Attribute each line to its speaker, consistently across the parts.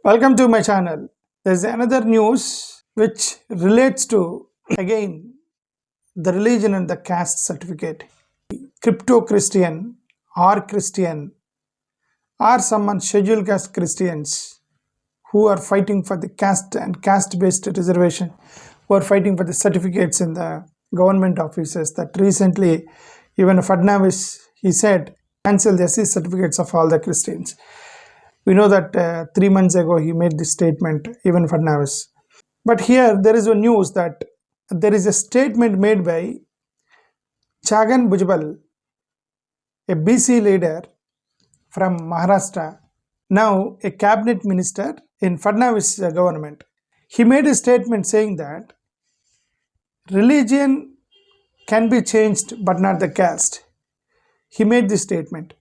Speaker 1: Welcome to my channel. There's another news which relates to again the religion and the caste certificate. Crypto Christian or someone scheduled caste Christians who are fighting for the caste and caste based reservation, who are fighting for the certificates in the government offices. That recently even Fadnavis, he said, cancel the SC certificates of all the Christians. We know that 3 months ago he made this statement, even Fadnavis. But here there is a news that there is a statement made by Chhagan Bhujbal, a BC leader from Maharashtra, now a cabinet minister in Fadnavis government. He made a statement saying that religion can be changed but not the caste. He made this statement.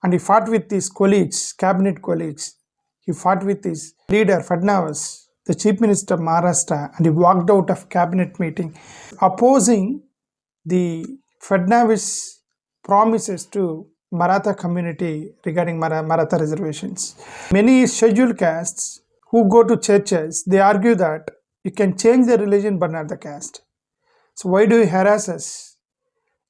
Speaker 1: And he fought with his colleagues, cabinet colleagues. He fought with his leader, Fadnavis, the chief minister of Maharashtra, and he walked out of cabinet meeting, opposing the Fadnavis promises to Maratha community regarding Maratha reservations. Many scheduled castes who go to churches, they argue that you can change the religion but not the caste. So why do you harass us?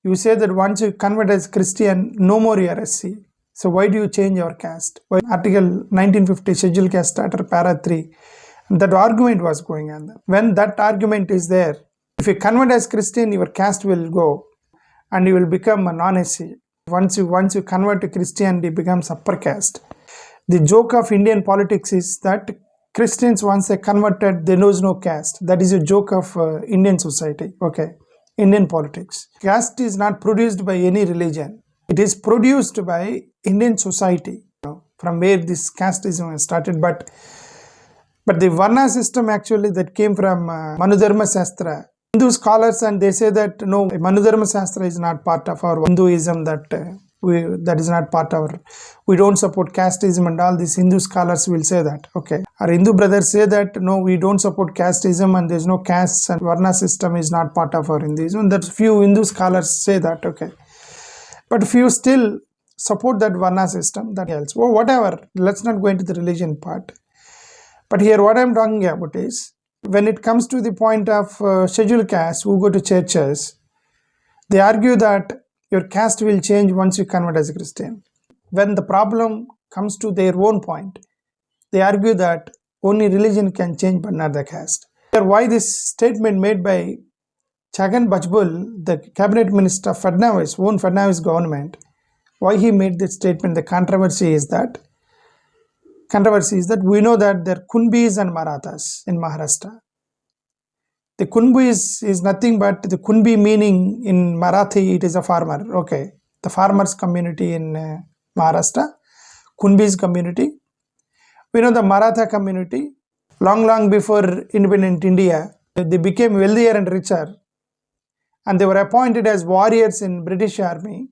Speaker 1: You say that once you convert as Christian, no more you are SC. So why do you change your caste? Why? Article 1950 Scheduled Caste Starter Para 3. And that argument was going on. When that argument is there, if you convert as Christian, your caste will go and you will become a non-SC. Once you convert to Christianity, it becomes upper caste. The joke of Indian politics is that Christians, once they converted, there knows no caste. That is a joke of Indian society. Okay, Indian politics. Caste is not produced by any religion. It is produced by Indian society, from where this casteism started. But the Varna system actually that came from Manudharma Shastra. Hindu scholars, and they say that no, Manudharma Shastra is not part of our Hinduism, that is not part of our, we don't support casteism, and all these Hindu scholars will say that. Okay, our Hindu brothers say that no, we don't support casteism and there's no castes and Varna system is not part of our Hinduism. That few Hindu scholars say that. Okay, but few still support that Varna system, that else. Well, whatever, let's not go into the religion part. But here what I'm talking about is, when it comes to the point of scheduled castes who go to churches, they argue that your caste will change once you convert as a Christian. When the problem comes to their own point, they argue that only religion can change but not the caste. Why this statement made by Chhagan Bhujbal, the cabinet minister of Fadnavis, own Fadnavis government, why he made this statement? The controversy is that we know that there are Kunbis and Marathas in Maharashtra. The Kunbis is nothing but the Kunbi meaning in Marathi, it is a farmer. Okay, the farmers community in Maharashtra, Kunbis community. We know the Maratha community, long before independent India, they became wealthier and richer, and they were appointed as warriors in British army,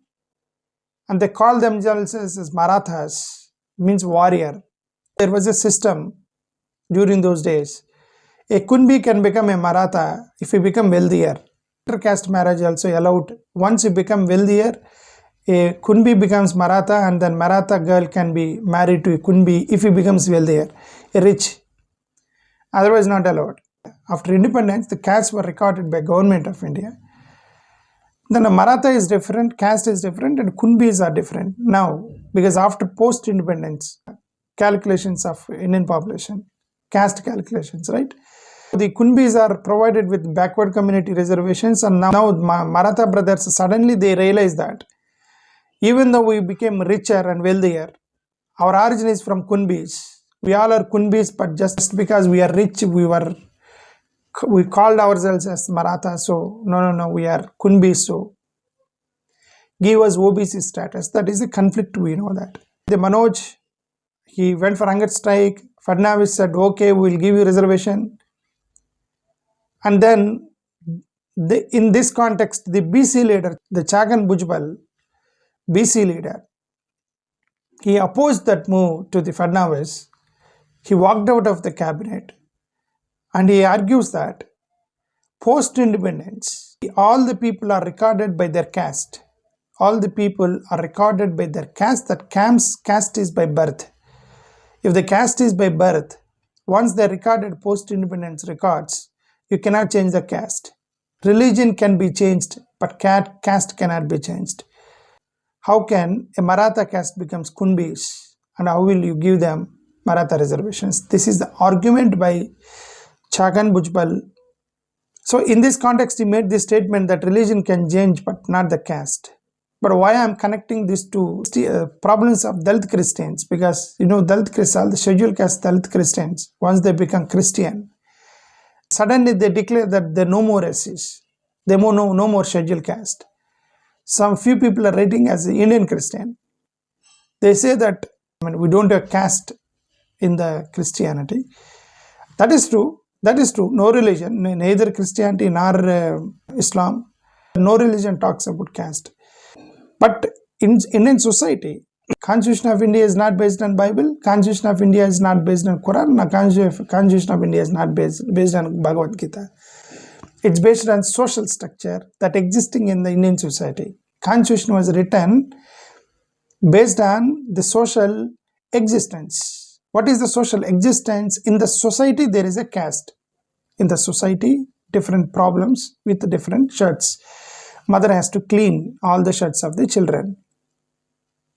Speaker 1: and they called themselves as Marathas, means warrior. There was a system during those days. A Kunbi can become a Maratha if he become wealthier. Intercaste marriage also allowed. Once you become wealthier, a Kunbi becomes Maratha, and then Maratha girl can be married to a Kunbi if he becomes wealthier, a rich. Otherwise not allowed. After independence, the castes were recorded by government of India. Then a Maratha is different, caste is different, and Kunbis are different now, because after post-independence calculations of Indian population, caste calculations, right? The Kunbis are provided with backward community reservations, and now Maratha brothers, suddenly they realize that even though we became richer and wealthier, our origin is from Kunbis. We all are Kunbis, but just because we are rich, we called ourselves as Maratha, so no, we are Kunbis, so give us OBC status. That is a conflict, we know that. The Manoj, he went for hunger strike. Fadnavis said, okay, we will give you reservation. And then, in this context, the BC leader, the Chhagan Bhujbal, BC leader, he opposed that move to the Fadnavis. He walked out of the cabinet, and he argues that post-independence, all the people are recorded by their caste. All the people are recorded by their caste. That caste is by birth. If the caste is by birth, once they recorded post-independence records, you cannot change the caste. Religion can be changed, but caste cannot be changed. How can a Maratha caste becomes Kunbis, and how will you give them Maratha reservations? This is the argument by Chhagan Bhujbal. So in this context, he made this statement that religion can change, but not the caste. But why I am connecting this to problems of Dalit Christians? Because Dalit Christians, the scheduled caste Dalit Christians, once they become Christian, suddenly they declare that there are no more SCs, there are no more scheduled caste. Some few people are writing as Indian Christian. They say that we don't have caste in the Christianity. That is true. That is true. No religion, neither Christianity nor Islam, no religion talks about caste. But in Indian society, Constitution of India is not based on Bible. Constitution of India is not based on Quran. Constitution of India is not based on Bhagavad Gita. It's based on social structure that existing in the Indian society. Constitution was written based on the social existence. What is the social existence? In the society, there is a caste. In the society, different problems with different shirts. Mother has to clean all the shirts of the children.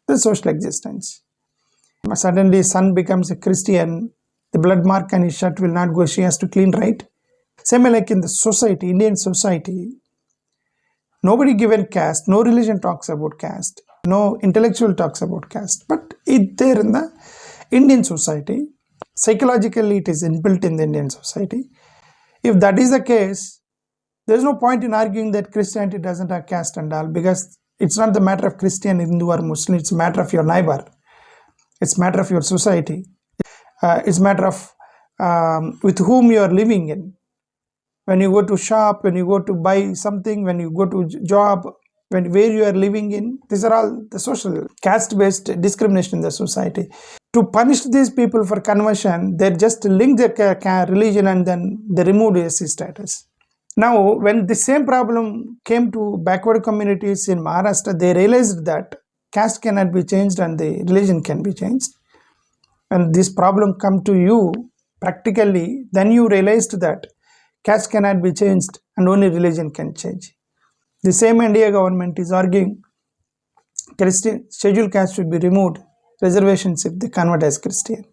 Speaker 1: The social existence. Suddenly, son becomes a Christian. The blood mark on his shirt will not go. She has to clean, right? Same like in the society, Indian society, nobody given caste, no religion talks about caste, no intellectual talks about caste, but it there in the Indian society, psychologically it is inbuilt in the Indian society. If that is the case, there is no point in arguing that Christianity doesn't have caste and all, because it's not the matter of Christian, Hindu or Muslim, it's a matter of your neighbor, it's a matter of your society, it's a matter of with whom you are living in. When you go to shop, when you go to buy something, when you go to job, where you are living in, these are all the social caste-based discrimination in the society. To punish these people for conversion, they just link their religion and then they remove the SC status. Now, when the same problem came to backward communities in Maharashtra, they realized that caste cannot be changed and the religion can be changed. When this problem come to you practically, then you realized that caste cannot be changed and only religion can change. The same India government is arguing Christian scheduled caste should be removed, reservations if they convert as Christian.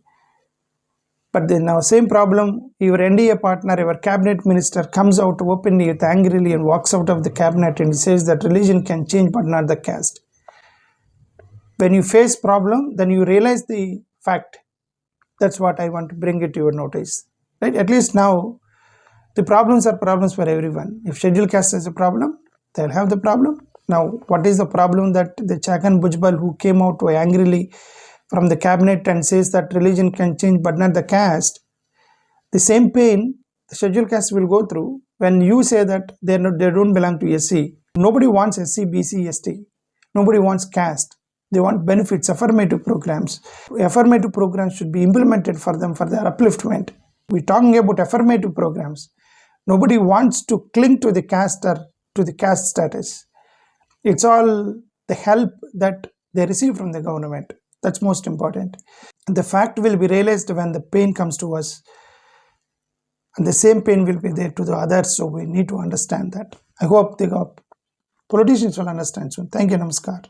Speaker 1: But then now same problem, your NDA partner, your cabinet minister comes out openly, angrily and walks out of the cabinet and says that religion can change but not the caste. When you face problem, then you realize the fact. That's what I want to bring it to your notice. Right? At least now, the problems are problems for everyone. If scheduled caste has a problem, they'll have the problem. Now, what is the problem that the Chhagan Bhujbal, who came out angrily from the cabinet and says that religion can change but not the caste, the same pain the scheduled caste will go through when you say that they don't belong to SC. Nobody wants SC, BC, ST. Nobody wants caste. They want benefits, affirmative programs. Affirmative programs should be implemented for them for their upliftment. We're talking about affirmative programs. Nobody wants to cling to the caste or to the caste status. It's all the help that they receive from the government. That's most important. And the fact will be realized when the pain comes to us. And the same pain will be there to the others. So we need to understand that. I hope politicians will understand soon. Thank you. Namaskar.